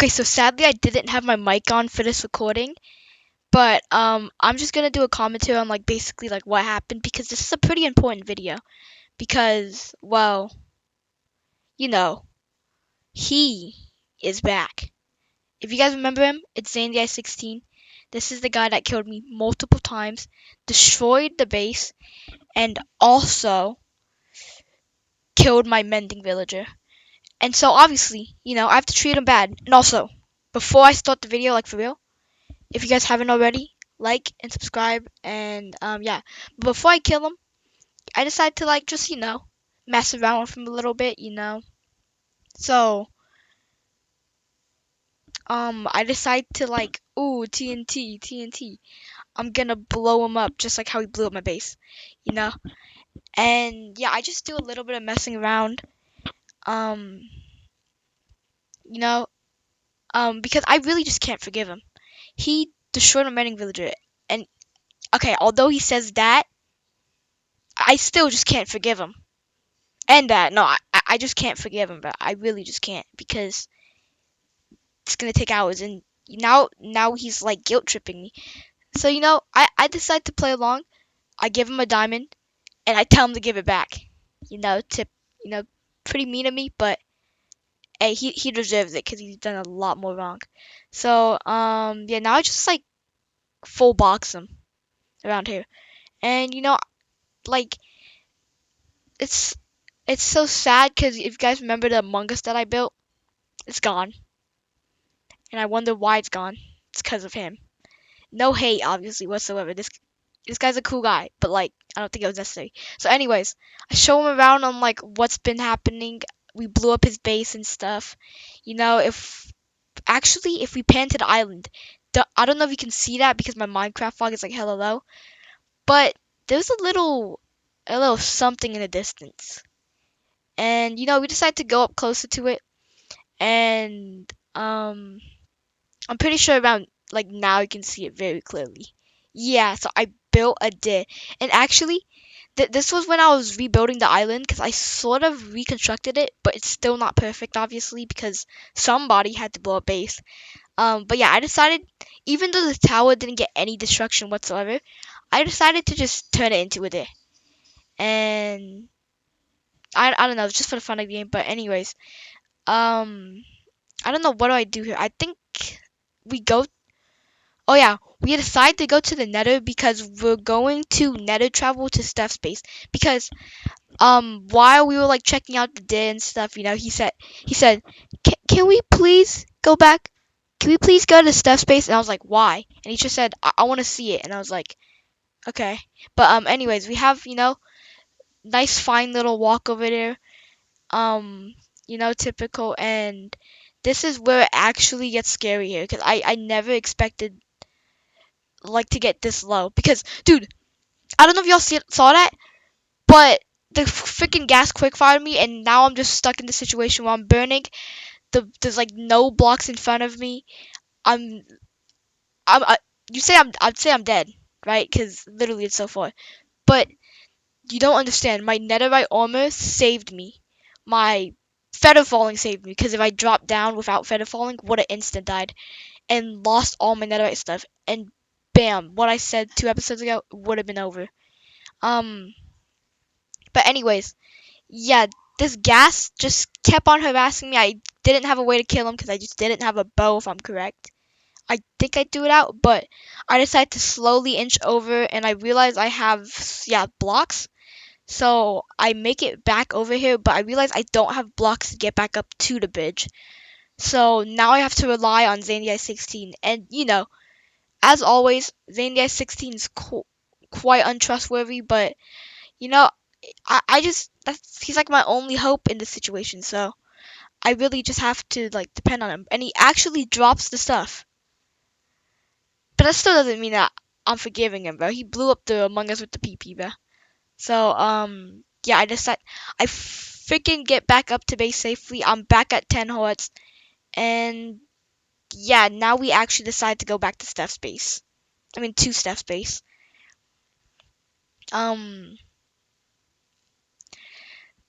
Okay, so sadly I didn't have my mic on for this recording, but I'm just gonna do a commentary on like basically like what happened because this is a pretty important video because well, you know, he is back. If you guys remember him, it's Zandy 16. This is the guy that killed me multiple times, destroyed the base, and also killed my mending villager. And so obviously, I have to treat him bad. And also, before I start the video, like for real, if you guys haven't already, like and subscribe. And yeah, but before I kill him, I decided to like just mess around with him a little bit. So I decided to like, ooh, TNT, TNT. I'm gonna blow him up just like how he blew up my base, you know. And yeah, I just do a little bit of messing around, um, you know, because I really just can't forgive him. He destroyed my mining villager, and okay, although he says that, I still just can't forgive him. And that, no, I just can't forgive him, but I really just can't because it's gonna take hours, and now he's like guilt tripping me. So I decide to play along. I give him a diamond, and I tell him to give it back. Tip, you know, pretty mean of me, but hey, he deserves it because he's done a lot more wrong. So yeah, now I just like full box him around here, and like it's it's so sad because if you guys remember the Among Us that I built, it's gone. And I wonder why it's gone. It's because of him. No hate, obviously, whatsoever. This guy's a cool guy, but like I don't think it was necessary. So, anyways, I show him around on like what's been happening. We blew up his base and stuff. If we pan to the island, I don't know if you can see that because my Minecraft fog is like hella low, but there's a little something in the distance, and we decided to go up closer to it, and I'm pretty sure around like now you can see it very clearly. Yeah, so I built a dit. And actually, this was when I was rebuilding the island because I sort of reconstructed it, but it's still not perfect, obviously, because somebody had to blow a base. But yeah, I decided, even though the tower didn't get any destruction whatsoever, I decided to just turn it into a dit. And I don't know, it's just for the fun of the game. But anyways, um, I don't know what do I do here. I think we go Oh yeah, we decided to go to the Nether because we're going to Nether travel to Steph's base. Because while we were like checking out the day and stuff, he said, can we please go back? Can we please go to Steph's base? And I was like, why? And he just said, I want to see it. And I was like, okay. But anyways, we have nice fine little walk over there. Typical. And this is where it actually gets scary here because I never expected like to get this low because dude, I don't know if y'all saw that, but the freaking gas quick fired me, and now I'm just stuck in the situation where I'm burning. There's like no blocks in front of me. I'm I'd say I'm dead, right? Because literally it's so far. But you don't understand. My netherite armor saved me. My feather falling saved me because if I dropped down without feather falling, would have instant died and lost all my netherite stuff. And bam, what I said 2 episodes ago would have been over. Um, but anyways, yeah, this gas just kept on harassing me. I didn't have a way to kill him because I just didn't have a bow, if I'm correct. I think I threw it out, but I decided to slowly inch over, and I realized I have, yeah, blocks. So I make it back over here, but I realize I don't have blocks to get back up to the bridge. So now I have to rely on Zandy 16. And, as always, Zandy 16 is quite untrustworthy, but, you know, I just he's like my only hope in this situation. So I really just have to like depend on him, and he actually drops the stuff. But that still doesn't mean that I'm forgiving him, bro. He blew up the Among Us with the PP, bro. So yeah, I freaking get back up to base safely. I'm back at 10 hearts, and yeah, now we actually decide to go back to Steph's base. I mean, to Steph's base. Um,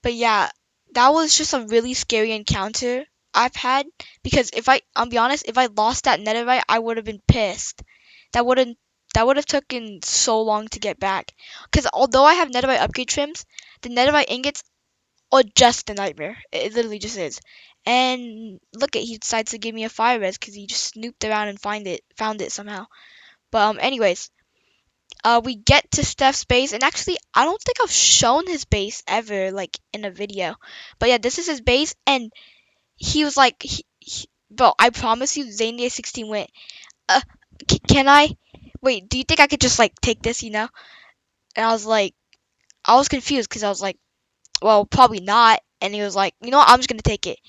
but yeah, that was just a really scary encounter. I've had, because I'll be honest, if I lost that netherite, I would have been pissed. That wouldn't that would have taken so long to get back. Because although I have netherite upgrade trims, the netherite ingots are just a nightmare. It literally just is. And look at, he decides to give me a fire res because he just snooped around and found it somehow. But anyways, we get to Steph's base, and actually, I don't think I've shown his base ever, like in a video. But yeah, this is his base, and he was like, bro, I promise you, Zania 16 went. Uh, can I? Wait, do you think I could just like take this? And I was like, I was confused because I was like, well, probably not. And he was like, you know what? I'm just gonna take it.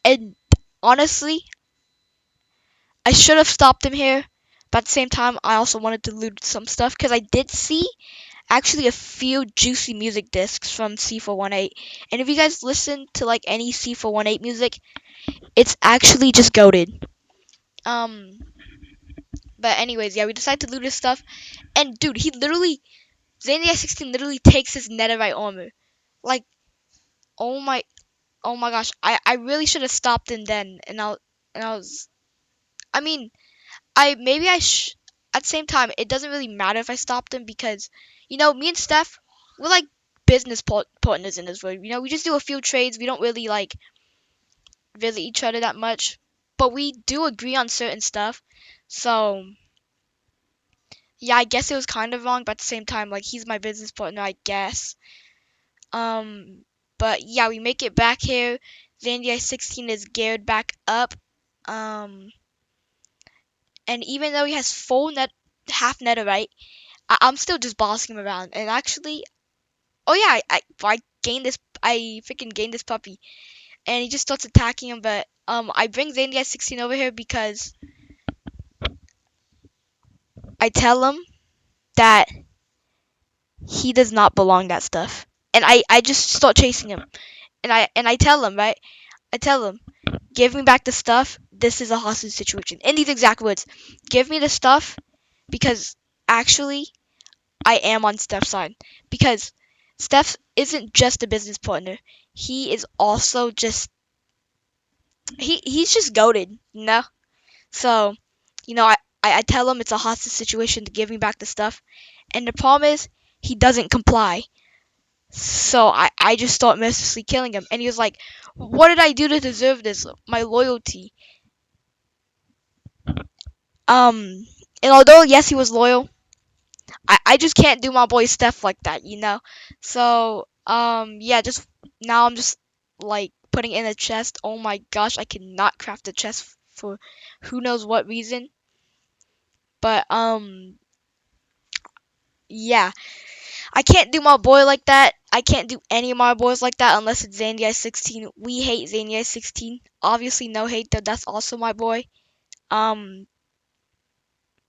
And honestly, I should have stopped him here. But at the same time, I also wanted to loot some stuff because I did see actually a few juicy music discs from C418. And if you guys listen to like any C418 music, it's actually just goated. Um, but anyways, yeah, we decided to loot his stuff. And dude, he literally, Zania 16 literally takes his netherite armor. Like, oh my, oh my gosh, I really should have stopped him then. And I was, I mean, at the same time, it doesn't really matter if I stopped him because, me and Steph, we're like business partners in this world. We just do a few trades. We don't really like visit each other that much, but we do agree on certain stuff. So yeah, I guess it was kind of wrong, but at the same time, like he's my business partner, I guess. Um, but yeah, we make it back here. Zandia 16 is geared back up. Um, and even though he has half netherite, I'm still just bossing him around. And actually, oh yeah, I freaking gained this puppy, and he just starts attacking him. But I bring Zandia 16 over here because I tell him that he does not belong that stuff, and I just start chasing him, and I tell him, right, I tell him, give me back the stuff. This is a hostage situation. In these exact words, give me the stuff because actually I am on Steph's side because Steph isn't just a business partner. He is also he's just goated. So, I tell him it's a hostage situation to give me back the stuff, and the problem is he doesn't comply. So I just start mercilessly killing him, and he was like, "What did I do to deserve this? My loyalty." And although yes, he was loyal, I just can't do my boy Steph like that. So yeah, just now I'm just like putting in a chest. Oh my gosh, I cannot craft a chest for who knows what reason. But yeah, I can't do my boy like that. I can't do any of my boys like that unless it's Zandia 16. We hate Zandia 16. Obviously, no hate though. That's also my boy. Um,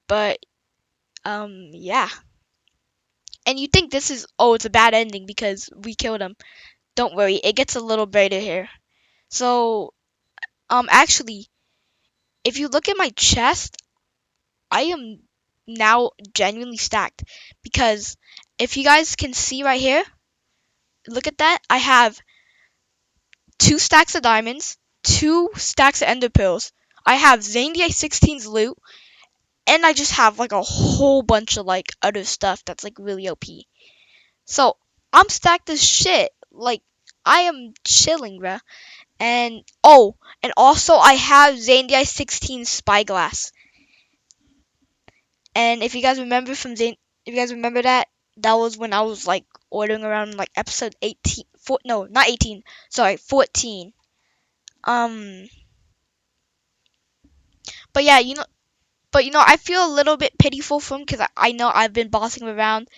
but yeah. And you think this is, oh, it's a bad ending because we killed him. Don't worry, it gets a little better here. So, actually, if you look at my chest, I am now genuinely stacked because if you guys can see right here, look at that. I have 2 stacks of diamonds, 2 stacks of ender pearls. I have Zandia 16's loot, and I just have like a whole bunch of like other stuff that's like really OP. So I'm stacked as shit. Like I am chilling, bruh. And oh, and also I have Zandia 16 spyglass. And if you guys remember if you guys remember that was when I was like ordering around like episode 18. No, not 18. Sorry, 14. Um, but yeah, I feel a little bit pitiful for him because I know I've been bossing him around,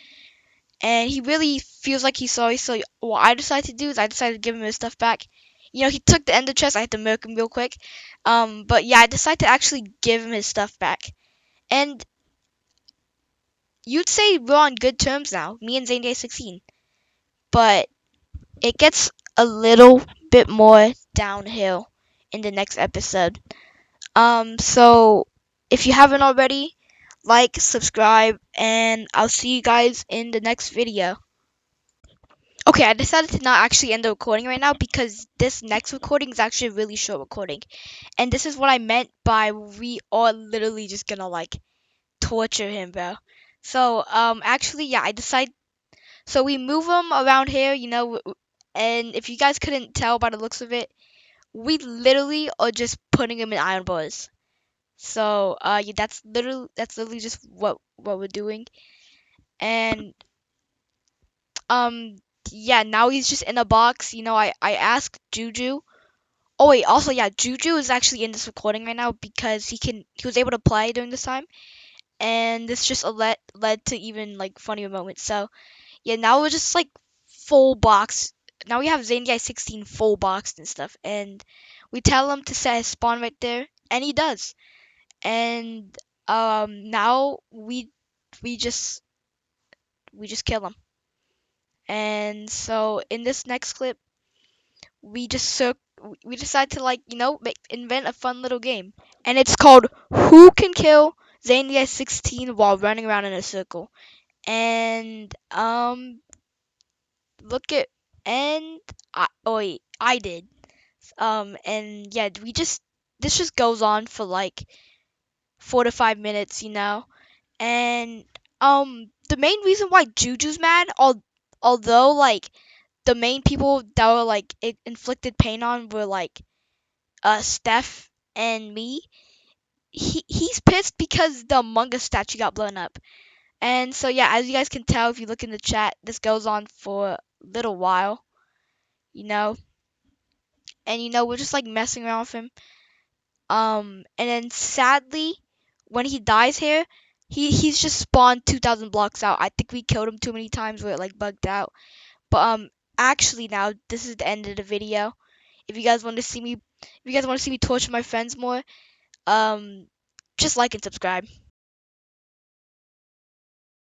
and he really feels like he's sorry. So what I decided to do is I decided to give him his stuff back. He took the ender chest. I had to murk him real quick. But yeah, I decided to actually give him his stuff back. And you'd say we're on good terms now, me and Zane Day 16. But it gets a little bit more downhill in the next episode. So if you haven't already, like, subscribe, and I'll see you guys in the next video. Okay, I decided to not actually end the recording right now because this next recording is actually a really short recording. And this is what I meant by we are literally just gonna like torture him, bro. So, actually, yeah, I decided. So we move him around here, and if you guys couldn't tell by the looks of it, we literally are just putting him in iron bars. So, yeah, that's literally just what we're doing. And um, yeah, now he's just in a box. I asked Juju. Oh wait, also yeah, Juju is actually in this recording right now because he was able to play during this time, and this just led to even like funnier moments. So yeah, now we're just like full box. Now we have Zany Guy 16 full boxed and stuff, and we tell him to set his spawn right there, and he does. And now we just kill him. And so in this next clip, we decide to invent a fun little game, and it's called Who Can Kill Zany 16 while running around in a circle. And look at and oh wait, I did. And yeah, we just this just goes on for like 4 to 5 minutes, and the main reason why Juju's mad, although like the main people that were like it inflicted pain on were like Steph and me. He's pissed because the Among Us statue got blown up. And so yeah, as you guys can tell if you look in the chat, this goes on for a little while, you know. And we're just like messing around with him. And then sadly, when he dies here, he's just spawned 2,000 blocks out. I think we killed him too many times where it like bugged out. But actually now this is the end of the video. If you guys want to see me, if you guys want to see me torture my friends more, um, just like and subscribe.